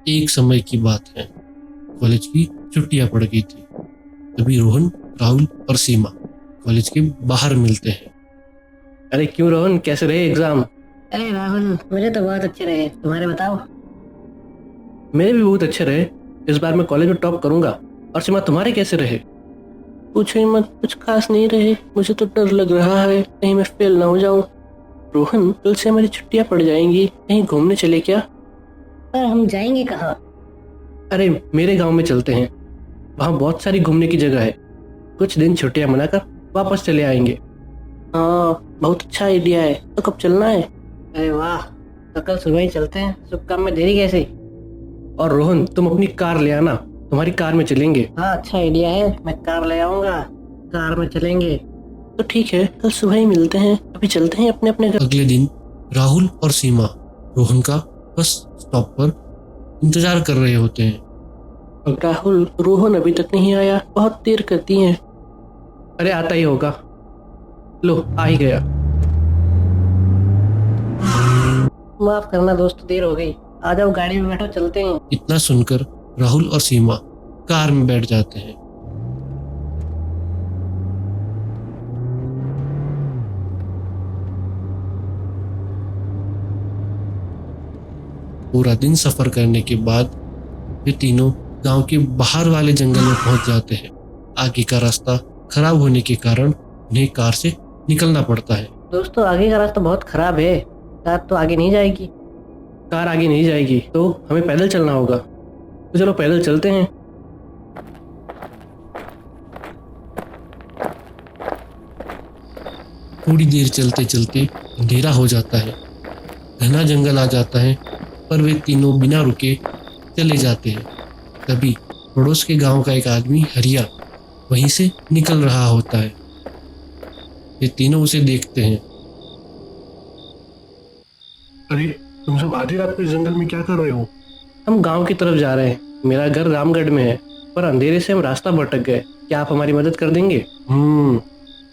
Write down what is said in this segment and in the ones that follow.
एक समय की बात है, कॉलेज की छुट्टियां पड़ गई थी। तभी रोहन, राहुल और सीमा कॉलेज के बाहर मिलते हैं। अरे क्यों रोहन, कैसे रहे एग्जाम? अरे राहुल, मुझे तो बहुत अच्छे रहे, तुम्हारे बताओ। मेरे भी बहुत अच्छे रहे। इस बार मैं कॉलेज में टॉप करूंगा। और सीमा, तुम्हारे कैसे रहे? पूछो ही मत, कुछ खास नहीं रहे। मुझे तो डर लग रहा है कहीं मैं फेल ना हो जाऊं। रोहन, कल से हमारी छुट्टियां पड़ जाएंगी, कहीं घूमने चले क्या? पर हम जाएंगे कहाँ? अरे मेरे गांव में चलते हैं, वहाँ बहुत सारी घूमने की जगह है। कुछ दिन छुट्टियां मनाकर वापस चले आएंगे। हाँ, बहुत अच्छा आइडिया है। तो कब चलना है? अरे वाह, तो कल सुबह ही चलते हैं। शुभ काम में देरी कैसे? और रोहन, तुम अपनी कार ले आना, तुम्हारी कार में चलेंगे। हाँ, अच्छा आइडिया है, मैं कार ले आऊंगा, कार में चलेंगे। तो ठीक है, कल सुबह ही मिलते हैं। अभी चलते हैं अपने अपने घर। अगले दिन राहुल और सीमा रोहन का बस स्टॉप पर इंतजार कर रहे होते हैं। राहुल, रोहन अभी तक नहीं आया, बहुत देर करती हैं। अरे आता ही होगा। लो, आ ही गया। माफ करना दोस्त, देर हो गई। आ जाओ, गाड़ी में बैठो, चलते हैं। इतना सुनकर राहुल और सीमा कार में बैठ जाते हैं। पूरा दिन सफर करने के बाद वे तीनों गांव के बाहर वाले जंगल में पहुंच जाते हैं। आगे का रास्ता खराब होने के कारण उन्हें कार से निकलना पड़ता है। दोस्तों, आगे का रास्ता बहुत खराब है, कार तो आगे नहीं जाएगी। कार आगे नहीं जाएगी तो हमें पैदल चलना होगा। तो चलो पैदल चलते हैं। थोड़ी देर चलते चलते अंधेरा हो जाता है, घना जंगल आ जाता है, पर वे तीनों बिना रुके चले जाते हैं। तभी पड़ोस के गांव का एक आदमी हरिया वहीं से निकल रहा होता है। ये तीनों उसे देखते हैं। अरे, तुम सब आधी रात को इस जंगल में क्या कर रहे हो? हम गांव की तरफ जा रहे हैं। मेरा घर रामगढ़ में है, पर अंधेरे से हम रास्ता भटक गए। क्या आप हमारी मदद कर देंगे?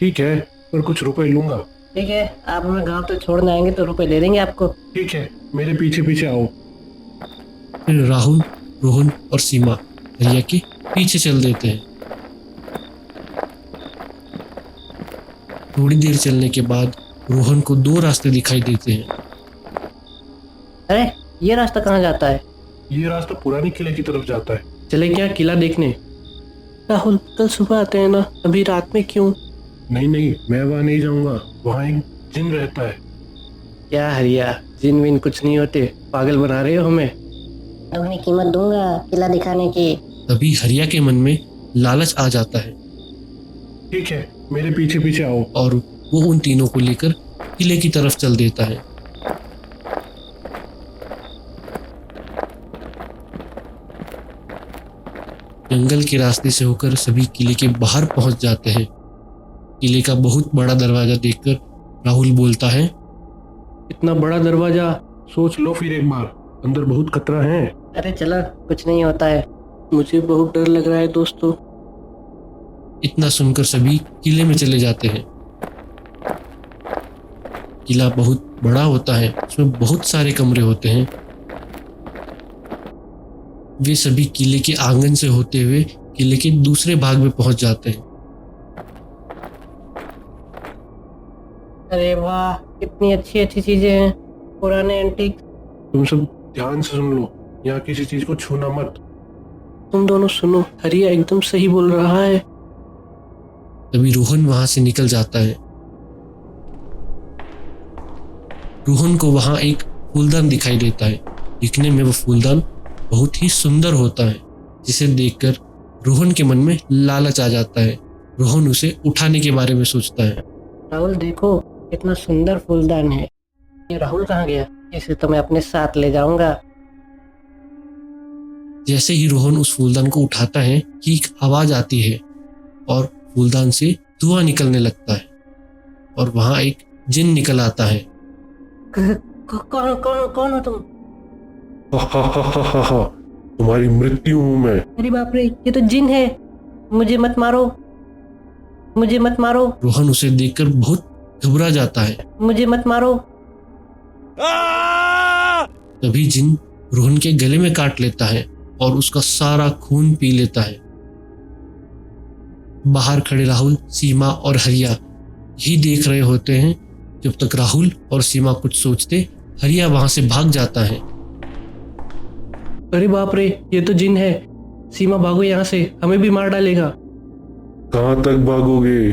ठीक है, पर कुछ रुपए लूंगा। ठीक है, आप हमें गांव तक छोड़ने आएंगे तो रुपए दे देंगे आपको। ठीक है, मेरे पीछे पीछे आओ। फिर राहुल, रोहन और सीमा हरिया के पीछे चल देते हैं। थोड़ी देर चलने के बाद रोहन को दो रास्ते दिखाई देते हैं। अरे, ये रास्ता कहाँ जाता है? ये रास्ता पुराने किले की तरफ जाता है। चले क्या किला देखने? राहुल, कल सुबह आते हैं ना, अभी रात में क्यों? नहीं नहीं, मैं वहाँ नहीं जाऊंगा, वहाँ एक जिन रहता है। क्या हरिया, जिन विन कुछ नहीं होते, पागल बना रहे हो हमें। मैं उन्हें कीमत दूंगा किला दिखाने की। तभी हरिया के मन में लालच आ जाता है ठीक है, मेरे पीछे पीछे आओ। और वो उन तीनों को लेकर किले की तरफ चल देता है। जंगल के रास्ते से होकर सभी किले के बाहर पहुंच जाते हैं। किले का बहुत बड़ा दरवाजा देखकर राहुल बोलता है, इतना बड़ा दरवाजा? सोच लो फिर एक बार, अंदर बहुत खतरा है। अरे चलो, कुछ नहीं होता है। मुझे बहुत डर लग रहा है दोस्तों। इतना सुनकर सभी किले में चले जाते हैं। किला बहुत बड़ा होता है, उसमें बहुत सारे कमरे होते हैं। वे सभी किले के आंगन से होते हुए किले के दूसरे भाग में पहुंच जाते हैं। अरे वाह, कितनी अच्छी अच्छी चीजें हैं, पुराने एंटीक। तुम सब ध्यान से सुन लो, यहाँ किसी चीज को छूना मत। तुम दोनों सुनो, हरिया एकदम सही बोल रहा है। तभी रोहन वहां से निकल जाता है। रोहन को वहां एक फूलदान दिखाई देता है। दिखने में वो फूलदान बहुत ही सुंदर होता है, जिसे देखकर रोहन के मन में लालच आ जाता है। रोहन उसे उठाने के बारे में सोचता है। राहुल देखो, कितना सुंदर फूलदान है। ये राहुल कहाँ गया? इसे तो मैं अपने साथ ले जाऊंगा। जैसे ही रोहन उस फूलदान को उठाता है कि एक आवाज आती है और फूलदान से धुआं निकलने लगता है और वहां एक जिन निकल आता है। कौन कौन कौन हो तुम? तुम्हारी मृत्यु हूं मैं। अरे बाप रे, ये तो जिन है। मुझे मत मारो, मुझे मत मारो, रोहन उसे देखकर बहुत घबरा जाता है। मुझे मत मारो। तभी जिन रोहन के गले में काट लेता है और उसका सारा खून पी लेता है। बाहर खड़े राहुल, सीमा और हरिया ही देख रहे होते हैं। जब तक राहुल और सीमा कुछ सोचते, हरिया वहां से भाग जाता है। अरे बाप रे, ये तो जिन है। सीमा भागो यहाँ से, हमें भी मार डालेगा। कहाँ तक भागोगे?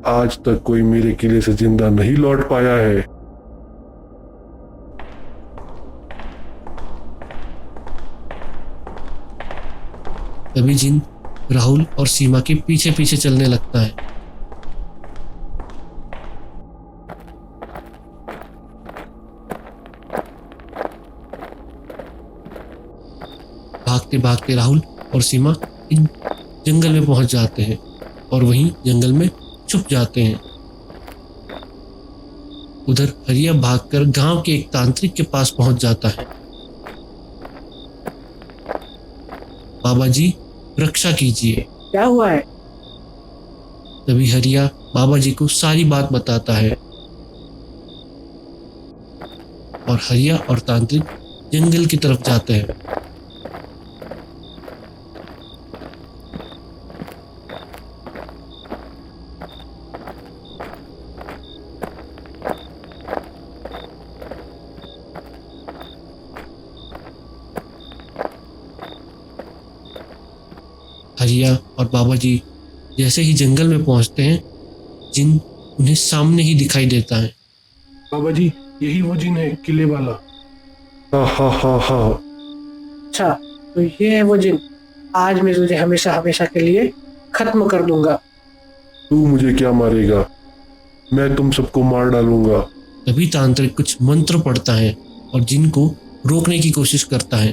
आज तक कोई मेरे किले से जिंदा नहीं लौट पाया है। तभी जिन राहुल और सीमा के पीछे पीछे चलने लगता है। भागते भागते राहुल और सीमा एक जंगल में पहुंच जाते हैं और वहीं जंगल में छुप जाते हैं। उधर हरिया भागकर गांव के एक तांत्रिक के पास पहुंच जाता है। बाबा जी, रक्षा कीजिए। क्या हुआ है? तभी हरिया बाबा जी को सारी बात बताता है और हरिया और तांत्रिक जंगल की तरफ जाते हैं। हरिया और बाबा जी जैसे ही जंगल में पहुंचते हैं, जिन उन्हें सामने ही दिखाई देता है। बाबा जी, यही वो जिन है, किले वाला। हा हा हा हा। अच्छा, तो ये है वो जिन। आज मैं तुझे हमेशा हमेशा के लिए खत्म कर दूंगा। तू मुझे क्या मारेगा? मैं तुम सबको मार डालूंगा। तभी तांत्रिक कुछ मंत्र पढ़ता है और जिन को रोकने की कोशिश करता है।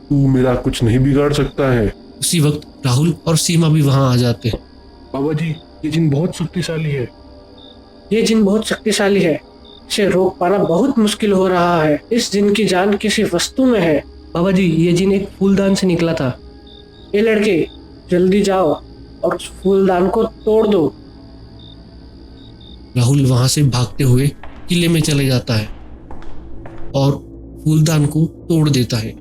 तू मेरा कुछ नहीं बिगाड़ सकता है। उसी वक्त राहुल और सीमा भी वहां आ जाते हैं। बाबा जी, ये जिन बहुत शक्तिशाली है। ये जिन बहुत शक्तिशाली है। इसे रोक पाना बहुत मुश्किल हो रहा है। इस जिन की जान किसी वस्तु में है। बाबा जी, ये जिन एक फूलदान से निकला था। ये लड़के, जल्दी जाओ और उस फूलदान को तोड़ दो। राहुल वहां से भागते हुए किले में चले जाता है और फूलदान को तोड़ देता है।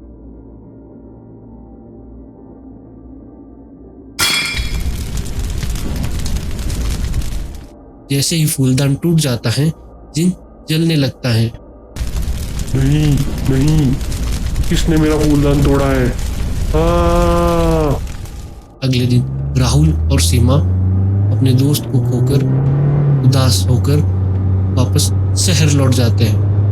जैसे ही फूलदान टूट जाता है, जिन जलने लगता है। नहीं नहीं, किसने मेरा फूलदान तोड़ा है? अगले दिन राहुल और सीमा अपने दोस्त को खोकर उदास होकर वापस शहर लौट जाते हैं।